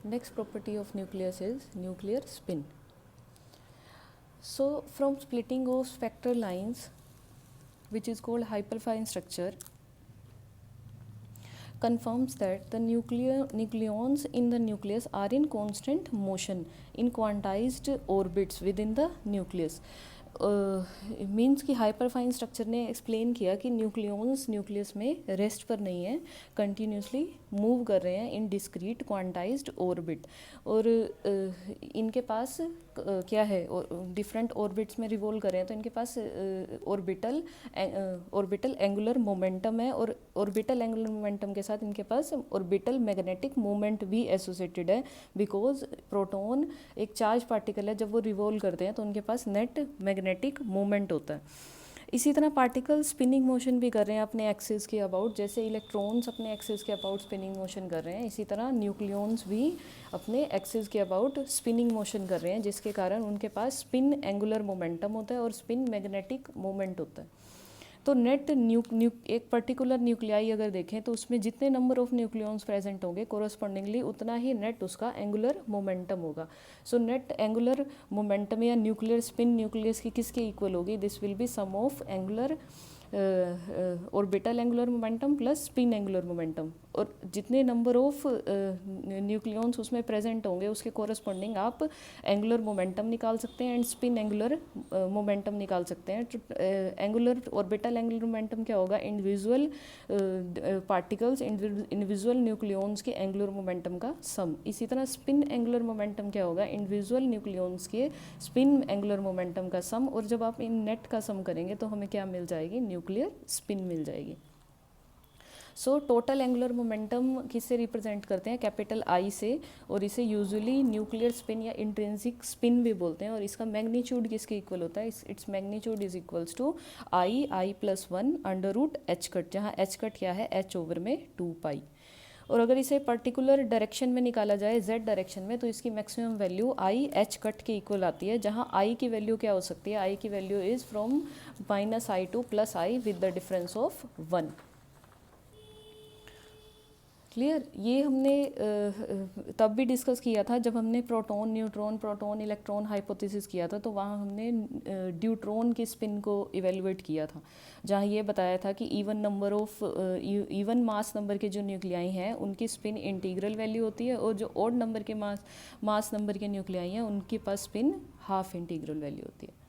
Next property of nucleus is nuclear spin. So from splitting of spectral lines, which is called hyperfine structure, confirms that the nucleons in the nucleus are in constant motion in quantized orbits within the nucleus. Means कि hyperfine structure ने explain किया कि nucleons nucleus में rest पर नहीं है, continuously move कर रहे हैं इन डिस्क्रीट क्वांटाइज्ड ऑर्बिट, और इनके पास क्या है, डिफरेंट ऑर्बिट्स में रिवॉल्व कर रहे हैं, तो इनके पास ऑर्बिटल एंगुलर मोमेंटम है, और ऑर्बिटल एंगुलर मोमेंटम के साथ इनके पास ऑर्बिटल मैग्नेटिक मोमेंट भी एसोसिएटेड है, बिकॉज प्रोटॉन एक चार्ज पार्टिकल है, जब वो रिवॉल्व करते हैं तो उनके पास नेट मैग्नेटिक मोमेंट होता है. इसी तरह पार्टिकल स्पिनिंग मोशन भी कर रहे हैं अपने एक्सिस के अबाउट, जैसे इलेक्ट्रॉन्स अपने एक्सिस के अबाउट स्पिनिंग मोशन कर रहे हैं, इसी तरह न्यूक्लियॉन्स भी अपने एक्सिस के अबाउट स्पिनिंग मोशन कर रहे हैं, जिसके कारण उनके पास स्पिन एंगुलर मोमेंटम होता है और स्पिन मैग्नेटिक मोमेंट होता है. तो नेट एक पर्टिकुलर न्यूक्लियाई अगर देखें तो उसमें जितने नंबर ऑफ न्यूक्लियॉन्स प्रेजेंट होंगे कोरस्पॉन्डिंगली उतना ही नेट उसका एंगुलर मोमेंटम होगा. सो नेट एंगुलर मोमेंटम या न्यूक्लियर स्पिन न्यूक्लियस की किसके इक्वल होगी? This will be sum of angular orbital angular momentum plus spin angular momentum, और जितने नंबर ऑफ न्यूक्लियॉन्स उसमें प्रेजेंट होंगे उसके कोरस्पॉन्डिंग आप एंगुलर मोमेंटम निकाल सकते हैं एंड स्पिन एंगुलर मोमेंटम निकाल सकते हैं. एंगुलर ऑर्बिटल एंगुलर मोमेंटम क्या होगा? इंडिविजुअल पार्टिकल्स इंडिविजुअल न्यूक्लियॉन्स के एंगुलर मोमेंटम का सम. इसी तरह स्पिन एंगुलर मोमेंटम क्या होगा? इंडिविजुअल न्यूक्लियॉन्स के स्पिन एंगुलर मोमेंटम का सम, और जब आप इन नेट का सम करेंगे तो हमें क्या मिल जाएगी? न्यूक्लियर स्पिन मिल जाएगी. सो टोटल एंगुलर मोमेंटम किससे रिप्रेजेंट करते हैं? कैपिटल आई से, और इसे यूजुअली न्यूक्लियर स्पिन या इंट्रिंसिक स्पिन भी बोलते हैं, और इसका मैग्नीट्यूड किसके इक्वल होता है? Its magnitude is equals to I plus 1 under root h cut, जहाँ एच कट क्या है? एच ओवर में 2 पाई. और अगर इसे पर्टिकुलर डायरेक्शन में निकाला जाए जेड डायरेक्शन में, तो इसकी maximum value I H cut के इक्वल आती है, जहाँ आई की वैल्यू क्या हो सकती है? आई की value is from -i to +i with the difference of 1. Clear? ये हमने तब भी डिस्कस किया था जब हमने proton neutron proton electron hypothesis किया था, तो वहाँ हमने ड्यूट्रॉन की स्पिन को इवेलुएट किया था, जहाँ ये बताया था कि इवन मास नंबर के जो न्यूक्लियाई हैं उनकी स्पिन इंटीग्रल वैल्यू होती है, और जो ऑड नंबर के मास नंबर के न्यूक्लियाई हैं उनके पास स्पिन हाफ इंटीग्रल वैल्यू होती है.